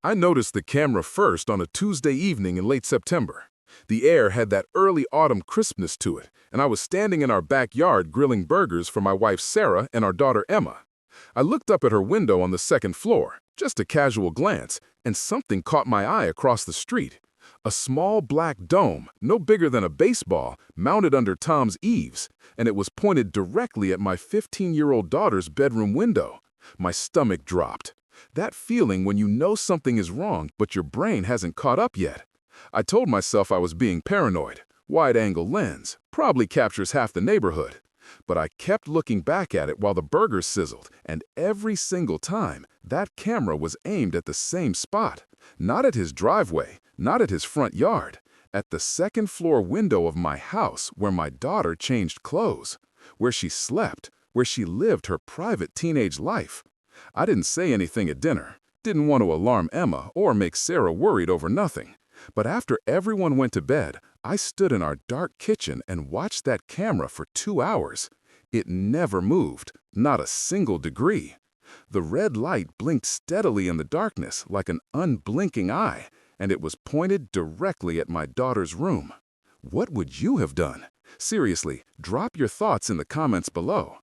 I noticed the camera first on a Tuesday evening in late September. The air had that early autumn crispness to it, and I was standing in our backyard grilling burgers for my wife Sarah and our daughter Emma. I looked up at her window on the second floor, just a casual glance, and something caught my eye across the street. A small black dome, no bigger than a baseball, mounted under Tom's eaves, and it was pointed directly at my 15-year-old daughter's bedroom window. My stomach dropped. That feeling when you know something is wrong, but your brain hasn't caught up yet. I told myself I was being paranoid. Wide-angle lens probably captures half the neighborhood. But I kept looking back at it while the burgers sizzled, and every single time, that camera was aimed at the same spot. Not at his driveway, not at his front yard, at the second-floor window of my house where my daughter changed clothes, where she slept, where she lived her private teenage life. I didn't say anything at dinner, didn't want to alarm Emma or make Sarah worried over nothing. But after everyone went to bed, I stood in our dark kitchen and watched that camera for 2 hours. It never moved, not a single degree. The red light blinked steadily in the darkness like an unblinking eye, and it was pointed directly at my daughter's room. What would you have done? Seriously, drop your thoughts in the comments below.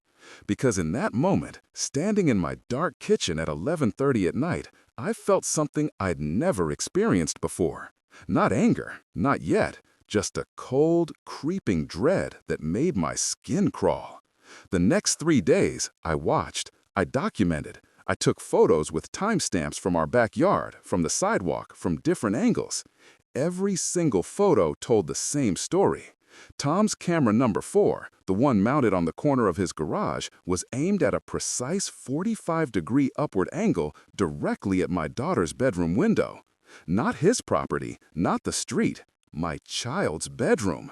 Because in that moment, standing in my dark kitchen at 11:30 at night, I felt something I'd never experienced before. Not anger, not yet, just a cold, creeping dread that made my skin crawl. The next 3 days, I watched, I documented, I took photos with timestamps from our backyard, from the sidewalk, from different angles. Every single photo told the same story. Tom's camera number 4, the one mounted on the corner of his garage, was aimed at a precise 45-degree upward angle directly at my daughter's bedroom window. Not his property, not the street, my child's bedroom.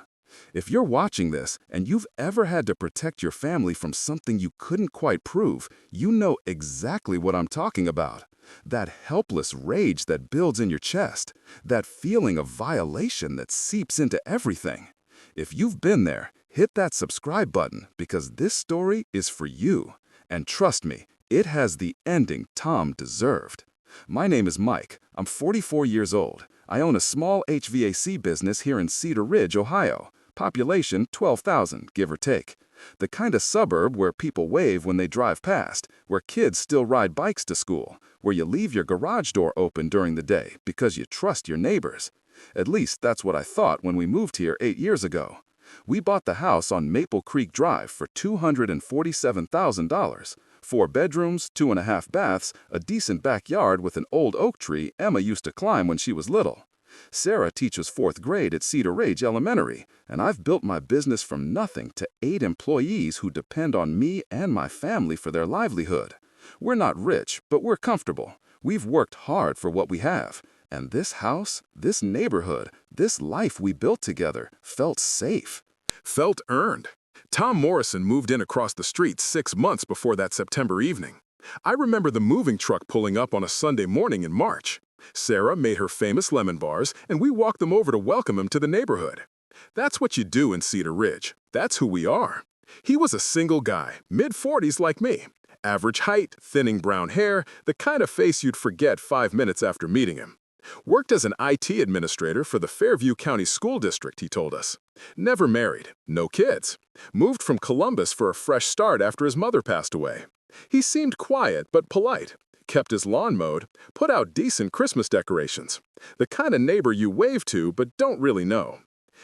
If you're watching this and you've ever had to protect your family from something you couldn't quite prove, you know exactly what I'm talking about. That helpless rage that builds in your chest, that feeling of violation that seeps into everything. If you've been there, hit that subscribe button because this story is for you. And trust me, it has the ending Tom deserved. My name is Mike. I'm 44 years old. I own a small HVAC business here in Cedar Ridge, Ohio. Population 12,000, give or take. The kind of suburb where people wave when they drive past, where kids still ride bikes to school, where you leave your garage door open during the day because you trust your neighbors. At least that's what I thought when we moved here 8 years ago. We bought the house on Maple Creek Drive for $247,000. 4 bedrooms, 2.5 baths, a decent backyard with an old oak tree Emma used to climb when she was little. Sarah teaches 4th grade at Cedar Ridge Elementary, and I've built my business from nothing to 8 employees who depend on me and my family for their livelihood. We're not rich, but we're comfortable. We've worked hard for what we have. And this house, this neighborhood, this life we built together felt safe. Felt earned. Tom Morrison moved in across the street 6 months before that September evening. I remember the moving truck pulling up on a Sunday morning in March. Sarah made her famous lemon bars, and we walked them over to welcome him to the neighborhood. That's what you do in Cedar Ridge. That's who we are. He was a single guy, mid-40s like me. Average height, thinning brown hair, the kind of face you'd forget 5 minutes after meeting him. Worked as an IT administrator for the Fairview County School District, he told us. Never married, no kids. Moved from Columbus for a fresh start after his mother passed away. He seemed quiet but polite. Kept his lawn mowed, put out decent Christmas decorations. The kind of neighbor you wave to but don't really know.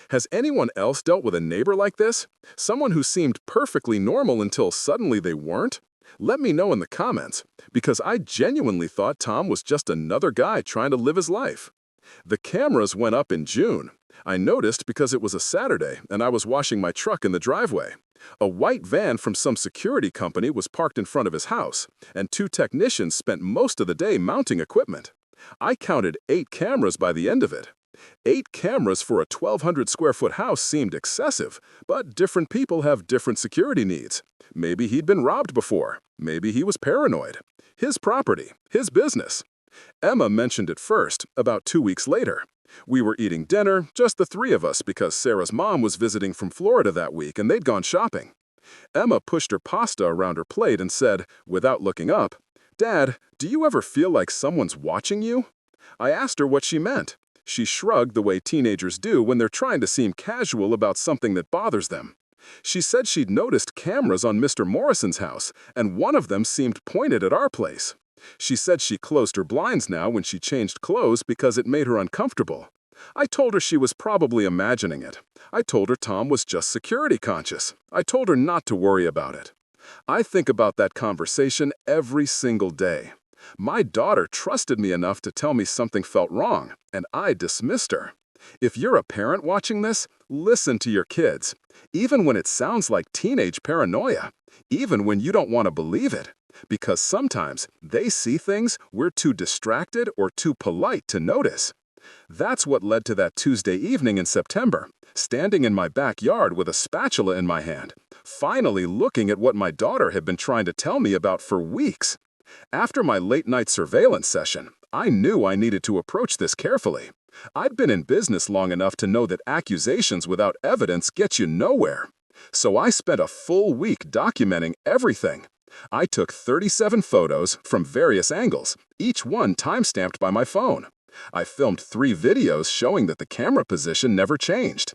Has anyone else dealt with a neighbor like this? Someone who seemed perfectly normal until suddenly they weren't? Let me know in the comments, because I genuinely thought Tom was just another guy trying to live his life. The cameras went up in June. I noticed because it was a Saturday and I was washing my truck in the driveway. A white van from some security company was parked in front of his house, and 2 technicians spent most of the day mounting equipment. I counted 8 cameras by the end of it. 8 cameras for a 1,200-square-foot house seemed excessive, but different people have different security needs. Maybe he'd been robbed before. Maybe he was paranoid. His property, his business. Emma mentioned it first, about 2 weeks later. We were eating dinner, just the 3 of us, because Sarah's mom was visiting from Florida that week and they'd gone shopping. Emma pushed her pasta around her plate and said, without looking up, "Dad, do you ever feel like someone's watching you?" I asked her what she meant. She shrugged the way teenagers do when they're trying to seem casual about something that bothers them. She said she'd noticed cameras on Mr. Morrison's house, and one of them seemed pointed at our place. She said she closed her blinds now when she changed clothes because it made her uncomfortable. I told her she was probably imagining it. I told her Tom was just security conscious. I told her not to worry about it. I think about that conversation every single day. My daughter trusted me enough to tell me something felt wrong, and I dismissed her. If you're a parent watching this, listen to your kids. Even when it sounds like teenage paranoia. Even when you don't want to believe it. Because sometimes they see things we're too distracted or too polite to notice. That's what led to that Tuesday evening in September, standing in my backyard with a spatula in my hand, finally looking at what my daughter had been trying to tell me about for weeks. After my late-night surveillance session, I knew I needed to approach this carefully. I'd been in business long enough to know that accusations without evidence get you nowhere. So I spent a full week documenting everything. I took 37 photos from various angles, each one time-stamped by my phone. I filmed 3 videos showing that the camera position never changed.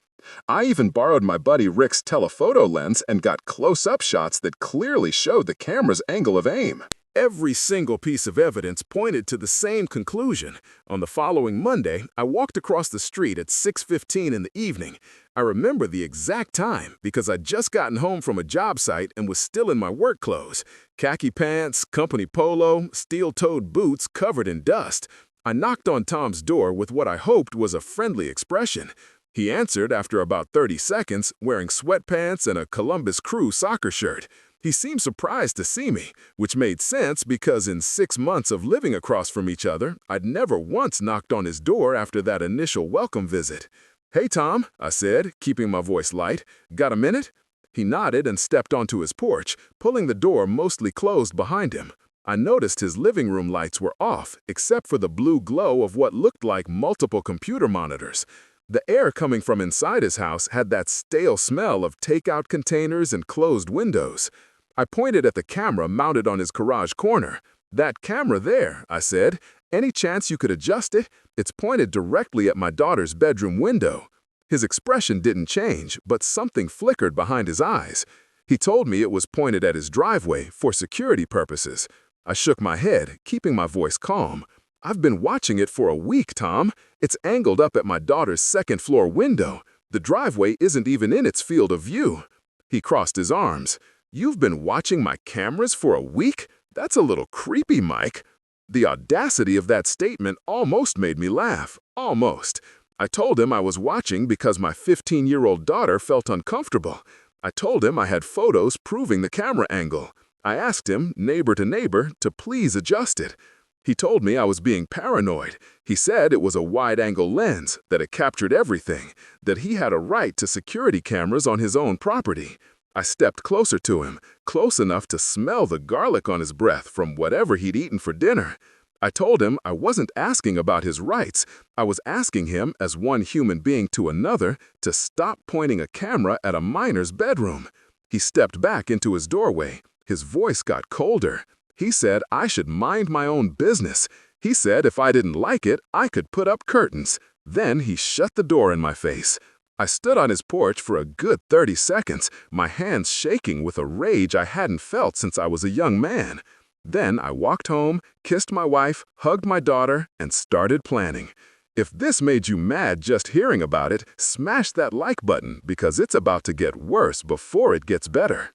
I even borrowed my buddy Rick's telephoto lens and got close-up shots that clearly showed the camera's angle of aim. Every single piece of evidence pointed to the same conclusion. On the following Monday, I walked across the street at 6:15 in the evening. I remember the exact time because I'd just gotten home from a job site and was still in my work clothes. Khaki pants, company polo, steel-toed boots covered in dust. I knocked on Tom's door with what I hoped was a friendly expression. He answered after about 30 seconds, wearing sweatpants and a Columbus Crew soccer shirt. He seemed surprised to see me, which made sense because in 6 months of living across from each other, I'd never once knocked on his door after that initial welcome visit. "Hey, Tom," I said, keeping my voice light. "Got a minute?" He nodded and stepped onto his porch, pulling the door mostly closed behind him. I noticed his living room lights were off, except for the blue glow of what looked like multiple computer monitors. The air coming from inside his house had that stale smell of takeout containers and closed windows. I pointed at the camera mounted on his garage corner. "That camera there," I said. "Any chance you could adjust it? It's pointed directly at my daughter's bedroom window." His expression didn't change, but something flickered behind his eyes. He told me it was pointed at his driveway for security purposes. I shook my head, keeping my voice calm. "I've been watching it for a week, Tom. It's angled up at my daughter's second-floor window. The driveway isn't even in its field of view." He crossed his arms. "You've been watching my cameras for a week? That's a little creepy, Mike." The audacity of that statement almost made me laugh. Almost. I told him I was watching because my 15-year-old daughter felt uncomfortable. I told him I had photos proving the camera angle. I asked him, neighbor to neighbor, to please adjust it. He told me I was being paranoid. He said it was a wide-angle lens, that it captured everything, that he had a right to security cameras on his own property. I stepped closer to him, close enough to smell the garlic on his breath from whatever he'd eaten for dinner. I told him I wasn't asking about his rights. I was asking him, as one human being to another, to stop pointing a camera at a minor's bedroom. He stepped back into his doorway. His voice got colder. He said I should mind my own business. He said if I didn't like it, I could put up curtains. Then he shut the door in my face. I stood on his porch for a good 30 seconds, my hands shaking with a rage I hadn't felt since I was a young man. Then I walked home, kissed my wife, hugged my daughter, and started planning. If this made you mad just hearing about it, smash that like button because it's about to get worse before it gets better.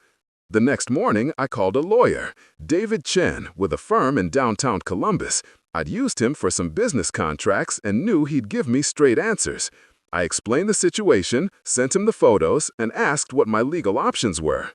The next morning, I called a lawyer, David Chen, with a firm in downtown Columbus. I'd used him for some business contracts and knew he'd give me straight answers. I explained the situation, sent him the photos, and asked what my legal options were.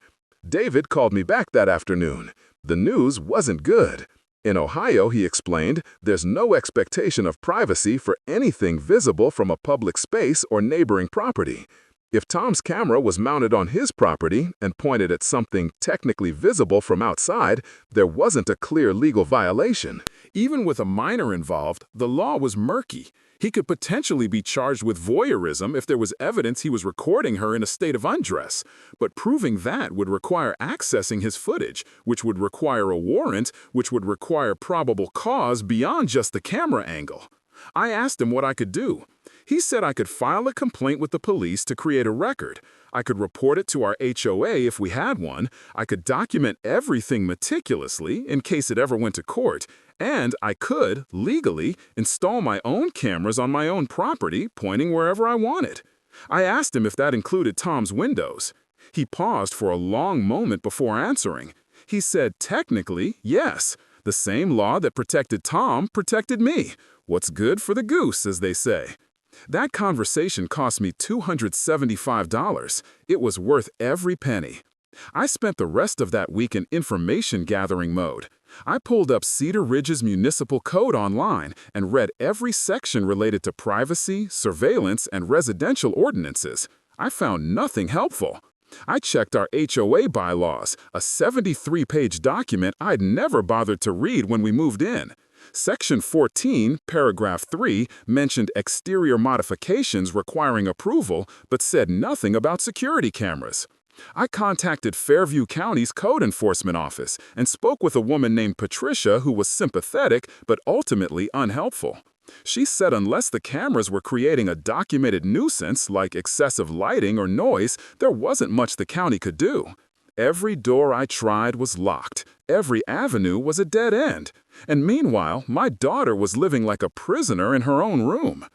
David called me back that afternoon. The news wasn't good. In Ohio, he explained, there's no expectation of privacy for anything visible from a public space or neighboring property. If Tom's camera was mounted on his property and pointed at something technically visible from outside, there wasn't a clear legal violation. Even with a minor involved, the law was murky. He could potentially be charged with voyeurism if there was evidence he was recording her in a state of undress. But proving that would require accessing his footage, which would require a warrant, which would require probable cause beyond just the camera angle. I asked him what I could do. He said I could file a complaint with the police to create a record. I could report it to our HOA if we had one. I could document everything meticulously in case it ever went to court. And I could, legally, install my own cameras on my own property, pointing wherever I wanted. I asked him if that included Tom's windows. He paused for a long moment before answering. He said, technically, yes. The same law that protected Tom protected me. What's good for the goose, as they say. That conversation cost me $275. It was worth every penny. I spent the rest of that week in information-gathering mode. I pulled up Cedar Ridge's municipal code online and read every section related to privacy, surveillance, and residential ordinances. I found nothing helpful. I checked our HOA bylaws, a 73-page document I'd never bothered to read when we moved in. Section 14, paragraph 3, mentioned exterior modifications requiring approval, but said nothing about security cameras. I contacted Fairview County's code enforcement office and spoke with a woman named Patricia who was sympathetic but ultimately unhelpful. She said unless the cameras were creating a documented nuisance like excessive lighting or noise, there wasn't much the county could do. Every door I tried was locked. Every avenue was a dead end. And meanwhile, my daughter was living like a prisoner in her own room.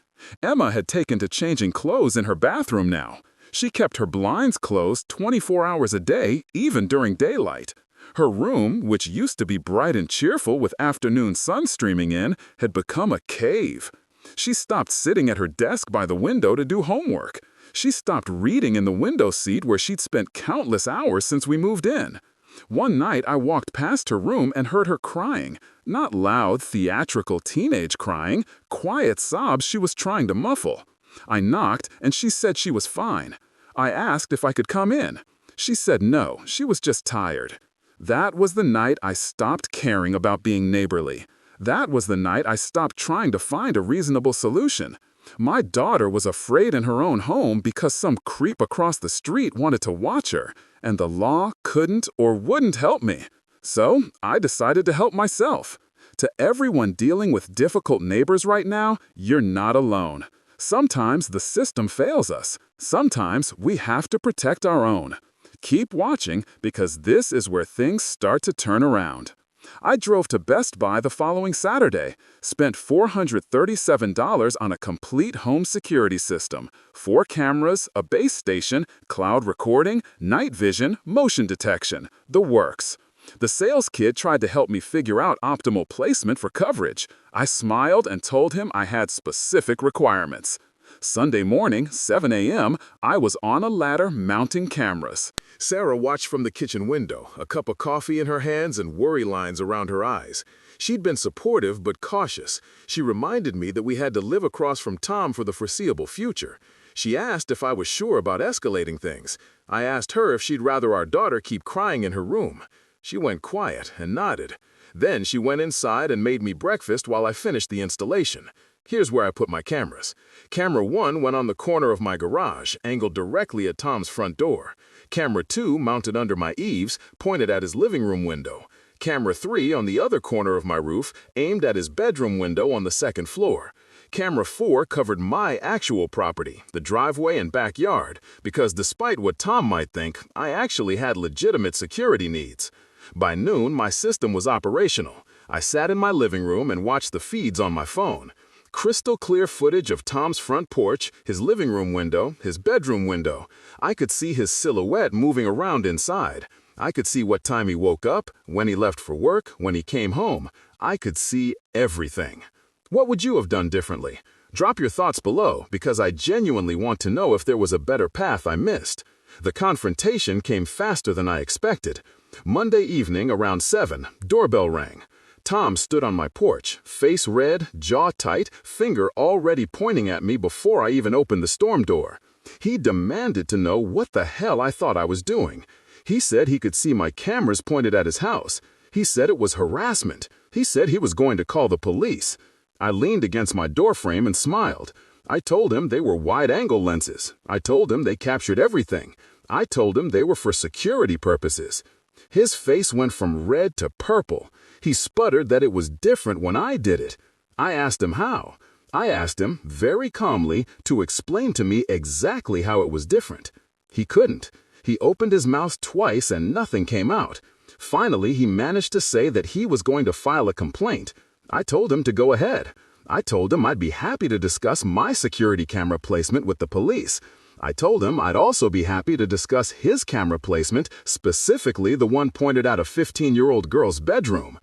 Emma had taken to changing clothes in her bathroom now. She kept her blinds closed 24 hours a day, even during daylight. Her room, which used to be bright and cheerful with afternoon sun streaming in, had become a cave. She stopped sitting at her desk by the window to do homework. She stopped reading in the window seat where she'd spent countless hours since we moved in. One night, I walked past her room and heard her crying. Not loud, theatrical teenage crying, quiet sobs she was trying to muffle. I knocked, and she said she was fine. I asked if I could come in. She said no, she was just tired. That was the night I stopped caring about being neighborly. That was the night I stopped trying to find a reasonable solution. My daughter was afraid in her own home because some creep across the street wanted to watch her, and the law couldn't or wouldn't help me. So I decided to help myself. To everyone dealing with difficult neighbors right now, you're not alone. Sometimes the system fails us. Sometimes we have to protect our own. Keep watching because this is where things start to turn around. I drove to Best Buy the following Saturday, spent $437 on a complete home security system, 4 cameras, a base station, cloud recording, night vision, motion detection, the works. The sales kid tried to help me figure out optimal placement for coverage. I smiled and told him I had specific requirements. Sunday morning, 7 a.m., I was on a ladder mounting cameras. Sarah watched from the kitchen window, a cup of coffee in her hands and worry lines around her eyes. She'd been supportive but cautious. She reminded me that we had to live across from Tom for the foreseeable future. She asked if I was sure about escalating things. I asked her if she'd rather our daughter keep crying in her room. She went quiet and nodded. Then she went inside and made me breakfast while I finished the installation. Here's where I put my cameras. Camera 1 went on the corner of my garage, angled directly at Tom's front door. Camera 2, mounted under my eaves, pointed at his living room window. Camera 3 on the other corner of my roof, aimed at his bedroom window on the 2nd floor. Camera 4 covered my actual property, the driveway and backyard, because despite what Tom might think, I actually had legitimate security needs. By noon, my system was operational. I sat in my living room and watched the feeds on my phone. Crystal clear footage of Tom's front porch, his living room window, his bedroom window. I could see his silhouette moving around inside. I could see what time he woke up, when he left for work, when he came home. I could see everything. What would you have done differently? Drop your thoughts below because I genuinely want to know if there was a better path I missed. The confrontation came faster than I expected. Monday evening around 7, doorbell rang. Tom stood on my porch, face red, jaw tight, finger already pointing at me before I even opened the storm door. He demanded to know what the hell I thought I was doing. He said he could see my cameras pointed at his house. He said it was harassment. He said he was going to call the police. I leaned against my doorframe and smiled. I told him they were wide-angle lenses. I told him they captured everything. I told him they were for security purposes. His face went from red to purple. He sputtered that it was different when I did it. I asked him how. I asked him, very calmly, to explain to me exactly how it was different. He couldn't. He opened his mouth twice and nothing came out. Finally, he managed to say that he was going to file a complaint. I told him to go ahead. I told him I'd be happy to discuss my security camera placement with the police. I told him I'd also be happy to discuss his camera placement, specifically the one pointed at a 15-year-old girl's bedroom.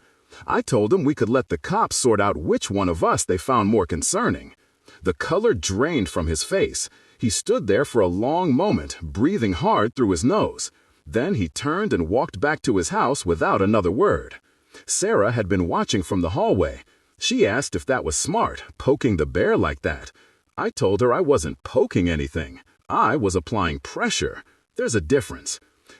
I told him we could let the cops sort out which one of us they found more concerning. The color drained from his face. He stood there for a long moment, breathing hard through his nose. Then he turned and walked back to his house without another word. Sarah had been watching from the hallway. She asked if that was smart, poking the bear like that. I told her I wasn't poking anything. I was applying pressure. There's a difference.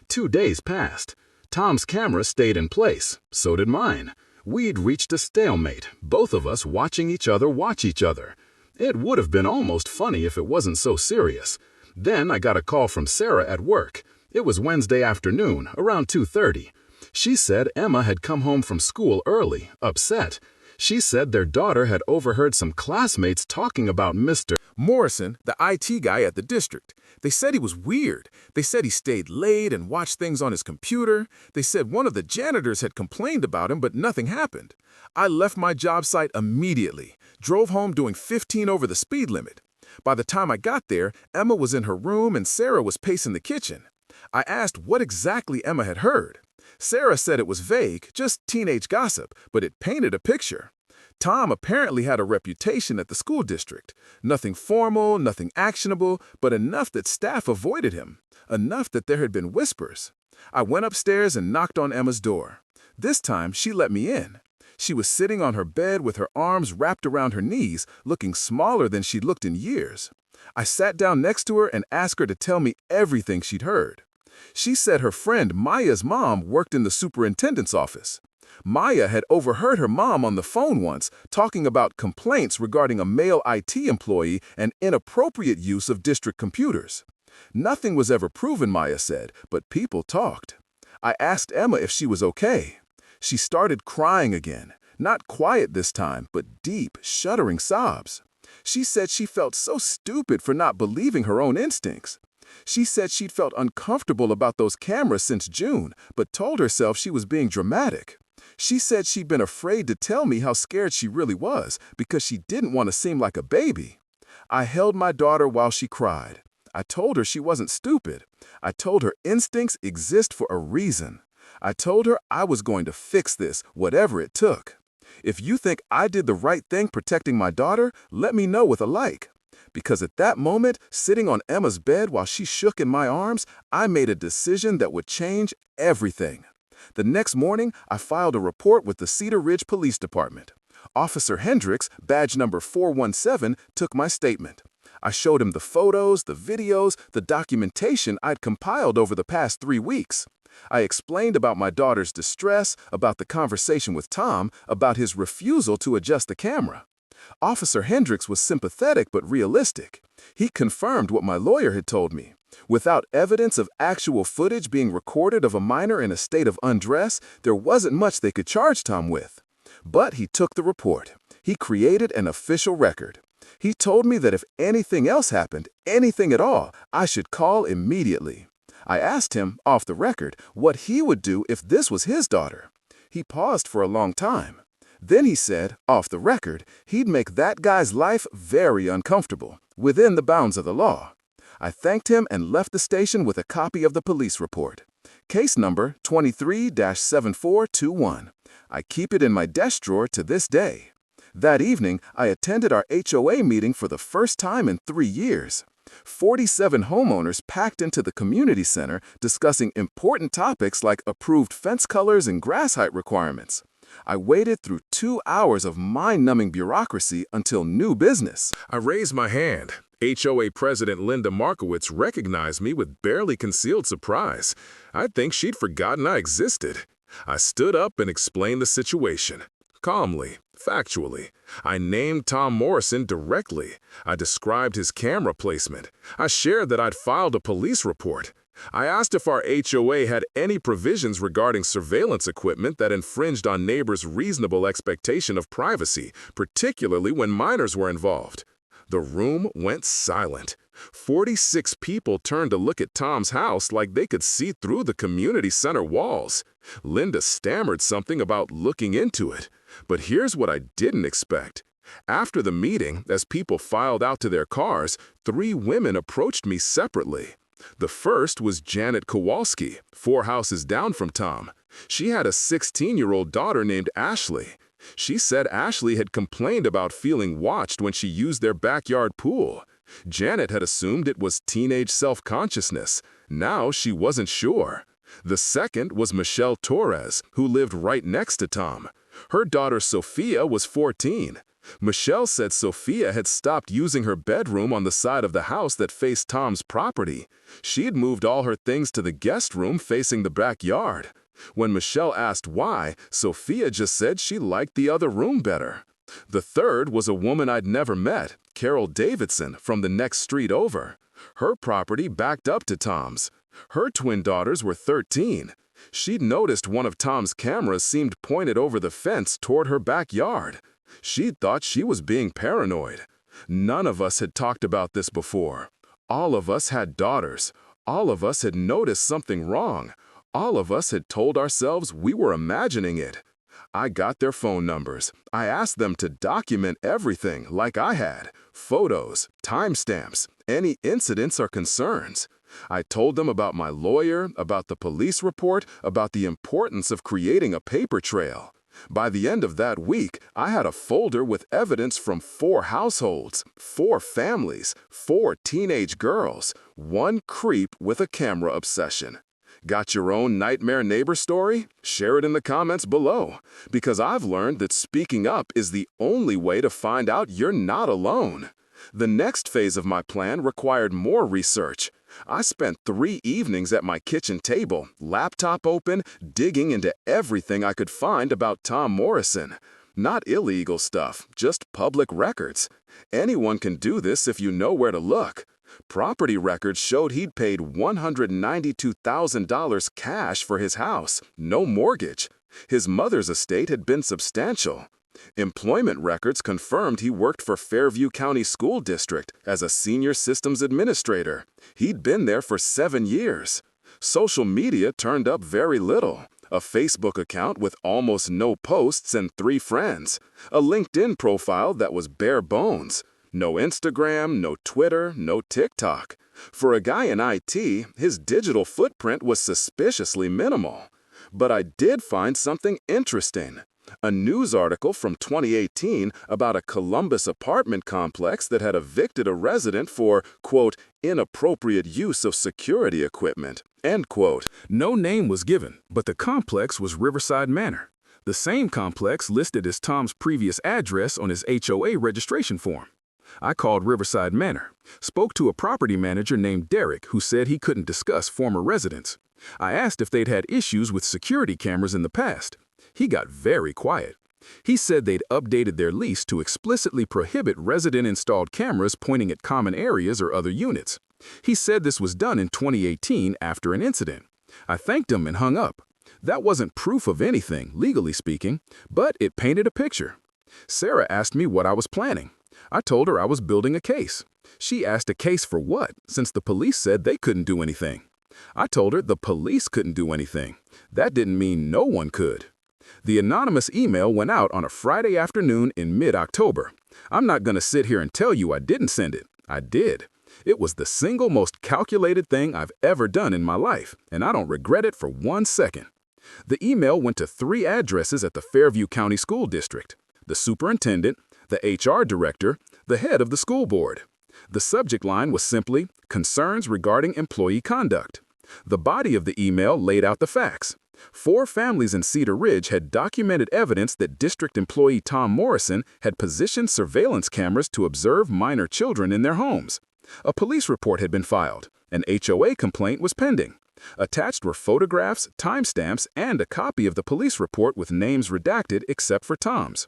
2 days passed. Tom's camera stayed in place. So did mine. We'd reached a stalemate, both of us watching each other watch each other. It would have been almost funny if it wasn't so serious. Then I got a call from Sarah at work. It was Wednesday afternoon, around 2:30. She said Emma had come home from school early, upset. She said their daughter had overheard some classmates talking about Mr. Morrison, the IT guy at the district. They said he was weird. They said he stayed late and watched things on his computer. They said one of the janitors had complained about him, but nothing happened. I left my job site immediately, drove home doing 15 over the speed limit. By the time I got there, Emma was in her room and Sarah was pacing the kitchen. I asked what exactly Emma had heard. Sarah said it was vague, just teenage gossip, but it painted a picture. Tom apparently had a reputation at the school district. Nothing formal, nothing actionable, but enough that staff avoided him. Enough that there had been whispers. I went upstairs and knocked on Emma's door. This time, she let me in. She was sitting on her bed with her arms wrapped around her knees, looking smaller than she'd looked in years. I sat down next to her and asked her to tell me everything she'd heard. She said her friend Maya's mom worked in the superintendent's office. Maya had overheard her mom on the phone once talking about complaints regarding a male IT employee and inappropriate use of district computers. Nothing was ever proven, Maya said, but people talked. I asked Emma if she was okay. She started crying again, not quiet this time, but deep, shuddering sobs. She said she felt so stupid for not believing her own instincts. She said she'd felt uncomfortable about those cameras since June, but told herself she was being dramatic. She said she'd been afraid to tell me how scared she really was because she didn't want to seem like a baby. I held my daughter while she cried. I told her she wasn't stupid. I told her instincts exist for a reason. I told her I was going to fix this, whatever it took. If you think I did the right thing protecting my daughter, let me know with a like. Because at that moment, sitting on Emma's bed while she shook in my arms, I made a decision that would change everything. The next morning, I filed a report with the Cedar Ridge Police Department. Officer Hendricks, badge number 417, took my statement. I showed him the photos, the videos, the documentation I'd compiled over the past 3 weeks. I explained about my daughter's distress, about the conversation with Tom, about his refusal to adjust the camera. Officer Hendricks was sympathetic but realistic. He confirmed what my lawyer had told me. Without evidence of actual footage being recorded of a minor in a state of undress, there wasn't much they could charge Tom with. But he took the report. He created an official record. He told me that if anything else happened, anything at all, I should call immediately. I asked him, off the record, what he would do if this was his daughter. He paused for a long time. Then he said, off the record, he'd make that guy's life very uncomfortable, within the bounds of the law. I thanked him and left the station with a copy of the police report. Case number 23-7421. I keep it in my desk drawer to this day. That evening, I attended our HOA meeting for the first time in 3 years. 47 homeowners packed into the community center discussing important topics like approved fence colors and grass height requirements. I waited through 2 hours of mind-numbing bureaucracy until new business. I raised my hand. HOA President Linda Markowitz recognized me with barely concealed surprise. I think she'd forgotten I existed. I stood up and explained the situation. Calmly, factually. I named Tom Morrison directly. I described his camera placement. I shared that I'd filed a police report. I asked if our HOA had any provisions regarding surveillance equipment that infringed on neighbors' reasonable expectation of privacy, particularly when minors were involved. The room went silent. 46 people turned to look at Tom's house like they could see through the community center walls. Linda stammered something about looking into it. But here's what I didn't expect. After the meeting, as people filed out to their cars, 3 women approached me separately. The first was Janet Kowalski, 4 houses down from Tom. She had a 16-year-old daughter named Ashley. She said Ashley had complained about feeling watched when she used their backyard pool. Janet had assumed it was teenage self-consciousness. Now she wasn't sure. The second was Michelle Torres, who lived right next to Tom. Her daughter Sophia was 14. Michelle said Sophia had stopped using her bedroom on the side of the house that faced Tom's property. She'd moved all her things to the guest room facing the backyard. When Michelle asked why, Sophia just said she liked the other room better. The third was a woman I'd never met, Carol Davidson, from the next street over. Her property backed up to Tom's. Her twin daughters were 13. She'd noticed one of Tom's cameras seemed pointed over the fence toward her backyard. She'd thought she was being paranoid. None of us had talked about this before. All of us had daughters. All of us had noticed something wrong. All of us had told ourselves we were imagining it. I got their phone numbers. I asked them to document everything like I had. Photos, timestamps, any incidents or concerns. I told them about my lawyer, about the police report, about the importance of creating a paper trail. By the end of that week, I had a folder with evidence from 4 households, 4 families, 4 teenage girls, 1 creep with a camera obsession. Got your own nightmare neighbor story? Share it in the comments below, because I've learned that speaking up is the only way to find out you're not alone. The next phase of my plan required more research. I spent 3 evenings at my kitchen table, laptop open, digging into everything I could find about Tom Morrison. Not illegal stuff, just public records. Anyone can do this if you know where to look. Property records showed he'd paid $192,000 cash for his house, no mortgage. His mother's estate had been substantial. Employment records confirmed he worked for Fairview County School District as a senior systems administrator. He'd been there for 7 years. Social media turned up very little. A Facebook account with almost no posts and 3 friends. A LinkedIn profile that was bare bones. No Instagram, no Twitter, no TikTok. For a guy in IT, his digital footprint was suspiciously minimal. But I did find something interesting. A news article from 2018 about a Columbus apartment complex that had evicted a resident for, quote, inappropriate use of security equipment, end quote. No name was given, but the complex was Riverside Manor, the same complex listed as Tom's previous address on his HOA registration form. I called Riverside Manor, spoke to a property manager named Derek who said he couldn't discuss former residents. I asked if they'd had issues with security cameras in the past. He got very quiet. He said they'd updated their lease to explicitly prohibit resident-installed cameras pointing at common areas or other units. He said this was done in 2018 after an incident. I thanked him and hung up. That wasn't proof of anything, legally speaking, but it painted a picture. Sarah asked me what I was planning. I told her I was building a case. She asked a case for what, since the police said they couldn't do anything. I told her the police couldn't do anything. That didn't mean no one could. The anonymous email went out on a Friday afternoon in mid-October. I'm not going to sit here and tell you I didn't send it. I did. It was the single most calculated thing I've ever done in my life, and I don't regret it for 1 second. The email went to 3 addresses at the Fairview County School District: the superintendent, the HR director, the head of the school board. The subject line was simply, "Concerns regarding employee conduct." The body of the email laid out the facts. 4 families in Cedar Ridge had documented evidence that district employee Tom Morrison had positioned surveillance cameras to observe minor children in their homes. A police report had been filed. An HOA complaint was pending. Attached were photographs, timestamps, and a copy of the police report with names redacted except for Tom's.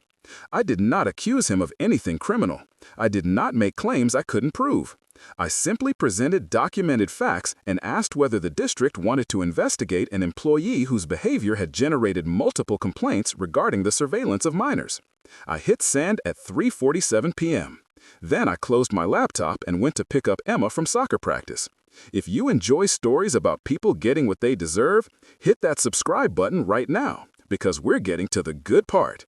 I did not accuse him of anything criminal. I did not make claims I couldn't prove. I simply presented documented facts and asked whether the district wanted to investigate an employee whose behavior had generated multiple complaints regarding the surveillance of minors. I hit send at 3:47 p.m. Then I closed my laptop and went to pick up Emma from soccer practice. If you enjoy stories about people getting what they deserve, hit that subscribe button right now, because we're getting to the good part.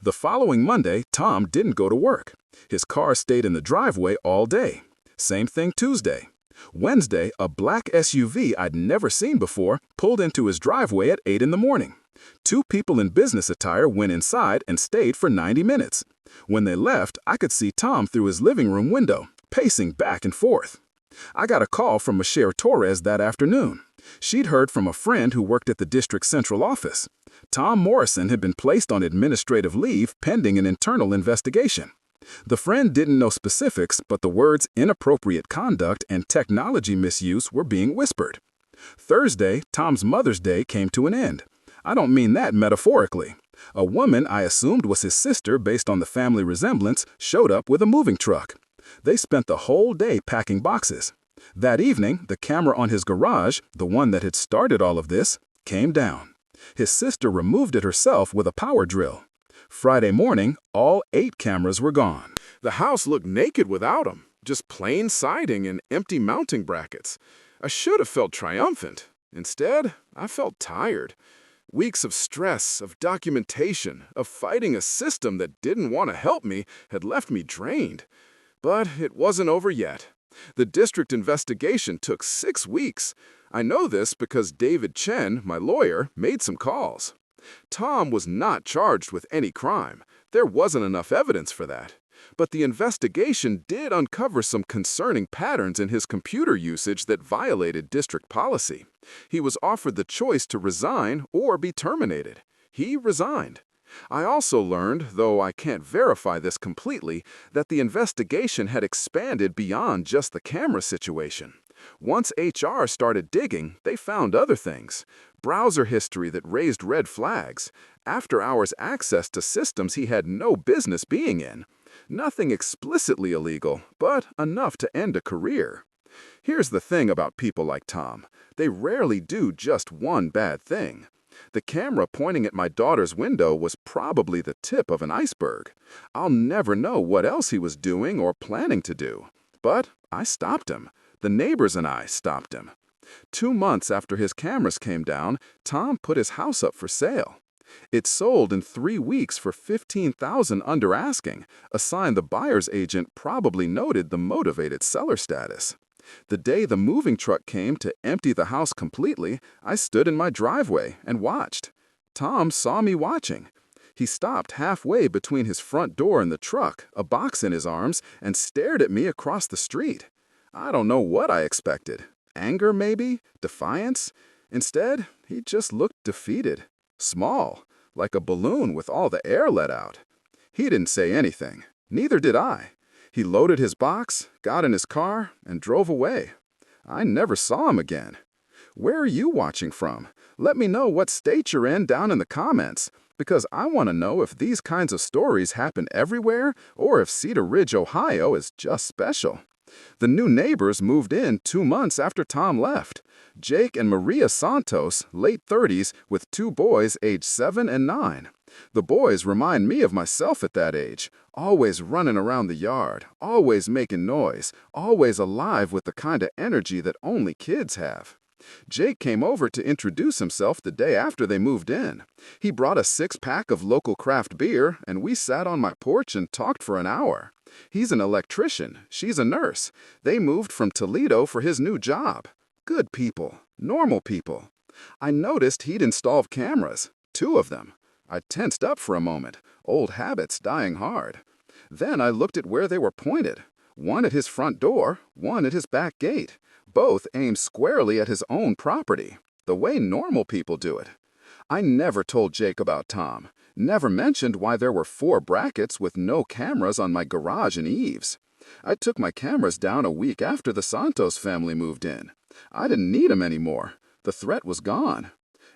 The following Monday, Tom didn't go to work. His car stayed in the driveway all day. Same thing Tuesday. Wednesday, a black SUV I'd never seen before pulled into his driveway at 8 in the morning. Two people in business attire went inside and stayed for 90 minutes. When they left, I could see Tom through his living room window, pacing back and forth. I got a call from Michelle Torres that afternoon. She'd heard from a friend who worked at the district central office. Tom Morrison had been placed on administrative leave pending an internal investigation. The friend didn't know specifics, but the words inappropriate conduct and technology misuse were being whispered. Thursday, Tom's Mother's Day came to an end. I don't mean that metaphorically. A woman I assumed was his sister based on the family resemblance showed up with a moving truck. They spent the whole day packing boxes. That evening, the camera on his garage, the one that had started all of this, came down. His sister removed it herself with a power drill. Friday morning, all 8 cameras were gone. The house looked naked without them, just plain siding and empty mounting brackets. I should have felt triumphant. Instead, I felt tired. Weeks of stress, of documentation, of fighting a system that didn't want to help me had left me drained. But it wasn't over yet. The district investigation took 6 weeks. I know this because David Chen, my lawyer, made some calls. Tom was not charged with any crime. There wasn't enough evidence for that. But the investigation did uncover some concerning patterns in his computer usage that violated district policy. He was offered the choice to resign or be terminated. He resigned. I also learned, though I can't verify this completely, that the investigation had expanded beyond just the camera situation. Once HR started digging, they found other things. Browser history that raised red flags. After-hours access to systems he had no business being in. Nothing explicitly illegal, but enough to end a career. Here's the thing about people like Tom. They rarely do just one bad thing. The camera pointing at my daughter's window was probably the tip of an iceberg. I'll never know what else he was doing or planning to do. But I stopped him. The neighbors and I stopped him. 2 months after his cameras came down, Tom put his house up for sale. It sold in 3 weeks for $15,000 under asking, a sign the buyer's agent probably noted the motivated seller status. The day the moving truck came to empty the house completely, I stood in my driveway and watched. Tom saw me watching. He stopped halfway between his front door and the truck, a box in his arms, and stared at me across the street. I don't know what I expected. Anger, maybe? Defiance? Instead, he just looked defeated. Small, like a balloon with all the air let out. He didn't say anything. Neither did I. He loaded his box, got in his car, and drove away. I never saw him again. Where are you watching from? Let me know what state you're in down in the comments, because I want to know if these kinds of stories happen everywhere or if Cedar Ridge, Ohio is just special. The new neighbors moved in 2 months after Tom left. Jake and Maria Santos, late 30s, with 2 boys aged 7 and 9. The boys remind me of myself at that age, always running around the yard, always making noise, always alive with the kind of energy that only kids have. Jake came over to introduce himself the day after they moved in. He brought a 6-pack of local craft beer, and we sat on my porch and talked for an hour. He's an electrician, she's a nurse. They moved from Toledo for his new job. Good people, normal people. I noticed he'd installed cameras, 2 of them. I tensed up for a moment, old habits dying hard. Then I looked at where they were pointed. One at his front door, one at his back gate. Both aimed squarely at his own property, the way normal people do it. I never told Jake about Tom, never mentioned why there were 4 brackets with no cameras on my garage and eaves. I took my cameras down a week after the Santos family moved in. I didn't need them anymore. The threat was gone.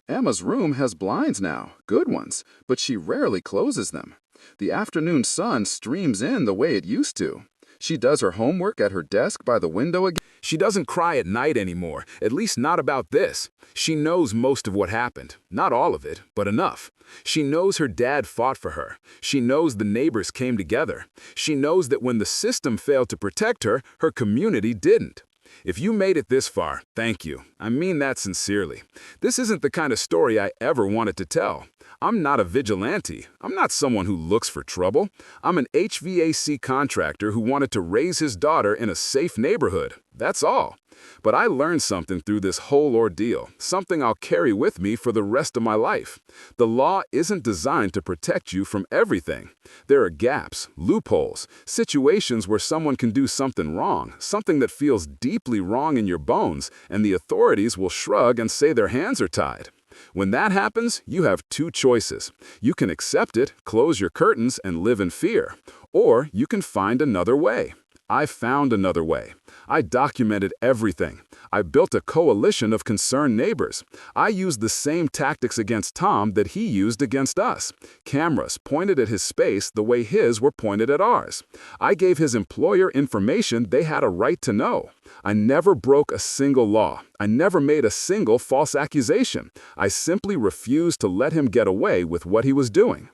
Emma's room has blinds now, good ones, but she rarely closes them. The afternoon sun streams in the way it used to. She does her homework at her desk by the window again. She doesn't cry at night anymore, at least not about this. She knows most of what happened. Not all of it, but enough. She knows her dad fought for her. She knows the neighbors came together. She knows that when the system failed to protect her, her community didn't. If you made it this far, thank you. I mean that sincerely. This isn't the kind of story I ever wanted to tell. I'm not a vigilante. I'm not someone who looks for trouble. I'm an HVAC contractor who wanted to raise his daughter in a safe neighborhood. That's all. But I learned something through this whole ordeal, something I'll carry with me for the rest of my life. The law isn't designed to protect you from everything. There are gaps, loopholes, situations where someone can do something wrong, something that feels deeply wrong in your bones, and the authorities will shrug and say their hands are tied. When that happens, you have two choices. You can accept it, close your curtains, and live in fear. Or you can find another way. I found another way. I documented everything. I built a coalition of concerned neighbors. I used the same tactics against Tom that he used against us. Cameras pointed at his space the way his were pointed at ours. I gave his employer information they had a right to know. I never broke a single law. I never made a single false accusation. I simply refused to let him get away with what he was doing.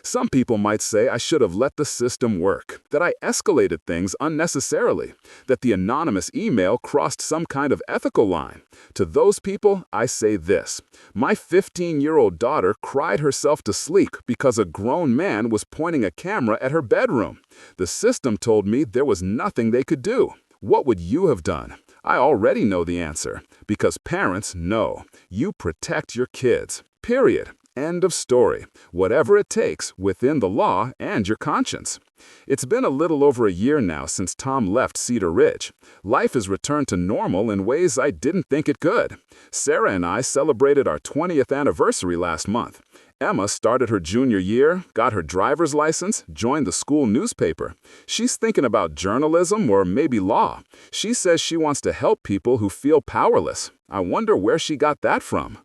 Some people might say I should have let the system work, that I escalated things unnecessarily, that the anonymous email crossed some kind of ethical line. To those people, I say this. My 15-year-old daughter cried herself to sleep because a grown man was pointing a camera at her bedroom. The system told me there was nothing they could do. What would you have done? I already know the answer, because parents know. You protect your kids. Period. End of story. Whatever it takes, within the law and your conscience. It's been a little over a year now since Tom left Cedar Ridge. Life has returned to normal in ways I didn't think it could. Sarah and I celebrated our 20th anniversary last month. Emma started her junior year, got her driver's license, joined the school newspaper. She's thinking about journalism or maybe law. She says she wants to help people who feel powerless. I wonder where she got that from.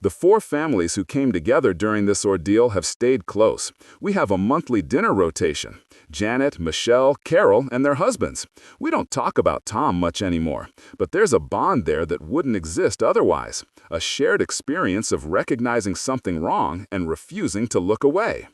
The four families who came together during this ordeal have stayed close. We have a monthly dinner rotation. Janet, Michelle, Carol, and their husbands. We don't talk about Tom much anymore, but there's a bond there that wouldn't exist otherwise. A shared experience of recognizing something wrong and refusing to look away.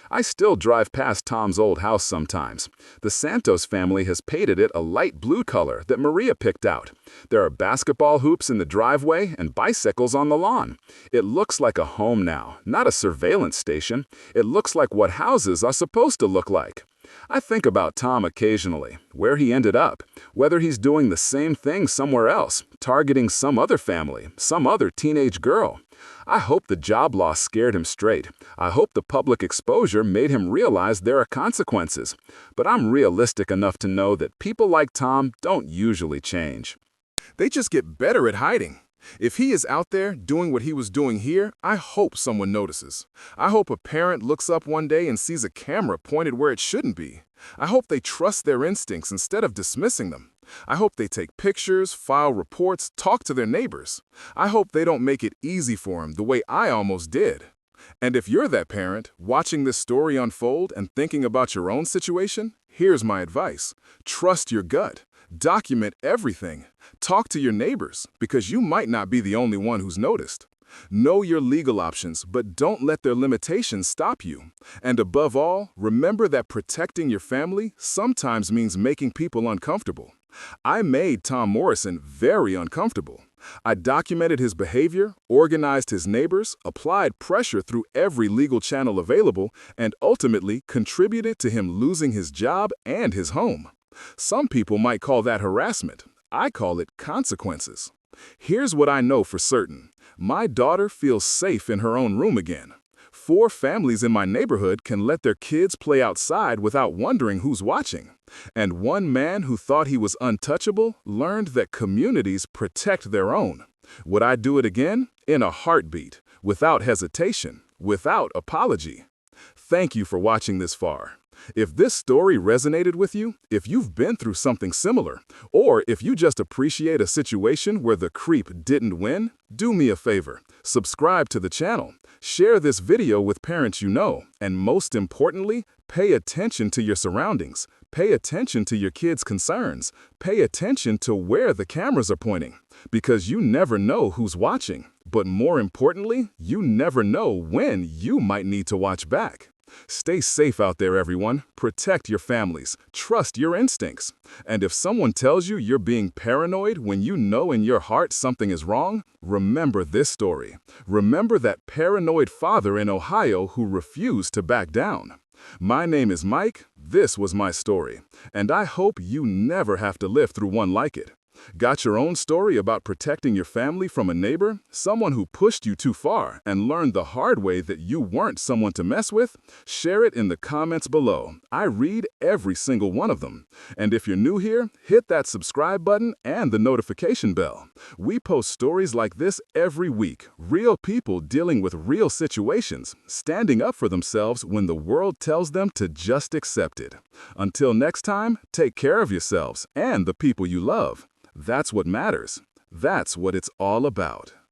I still drive past Tom's old house sometimes. The Santos family has painted it a light blue color that Maria picked out. There are basketball hoops in the driveway and bicycles on the lawn. It looks like a home now, not a surveillance station. It looks like what houses are supposed to look like. I think about Tom occasionally, where he ended up, whether he's doing the same thing somewhere else, targeting some other family, some other teenage girl. I hope the job loss scared him straight. I hope the public exposure made him realize there are consequences. But I'm realistic enough to know that people like Tom don't usually change. They just get better at hiding. If he is out there doing what he was doing here, I hope someone notices. I hope a parent looks up one day and sees a camera pointed where it shouldn't be. I hope they trust their instincts instead of dismissing them. I hope they take pictures, file reports, talk to their neighbors. I hope they don't make it easy for him the way I almost did. And if you're that parent, watching this story unfold and thinking about your own situation, here's my advice. Trust your gut. Document everything. Talk to your neighbors, because you might not be the only one who's noticed. Know your legal options, but don't let their limitations stop you. And above all, remember that protecting your family sometimes means making people uncomfortable. I made Tom Morrison very uncomfortable. I documented his behavior, organized his neighbors, applied pressure through every legal channel available, and ultimately contributed to him losing his job and his home. Some people might call that harassment. I call it consequences. Here's what I know for certain. My daughter feels safe in her own room again. 4 families in my neighborhood can let their kids play outside without wondering who's watching. And one man who thought he was untouchable learned that communities protect their own. Would I do it again? In a heartbeat, without hesitation, without apology. Thank you for watching this far. If this story resonated with you, if you've been through something similar, or if you just appreciate a situation where the creep didn't win, do me a favor. Subscribe to the channel, share this video with parents you know, and most importantly, pay attention to your surroundings. Pay attention to your kids' concerns. Pay attention to where the cameras are pointing, because you never know who's watching. But more importantly, you never know when you might need to watch back. Stay safe out there, everyone. Protect your families. Trust your instincts. And if someone tells you you're being paranoid when you know in your heart something is wrong, remember this story. Remember that paranoid father in Ohio who refused to back down. My name is Mike. This was my story. And I hope you never have to live through one like it. Got your own story about protecting your family from a neighbor, someone who pushed you too far, and learned the hard way that you weren't someone to mess with? Share it in the comments below. I read every single one of them. And if you're new here, hit that subscribe button and the notification bell. We post stories like this every week. Real people dealing with real situations, standing up for themselves when the world tells them to just accept it. Until next time, take care of yourselves and the people you love. That's what matters. That's what it's all about.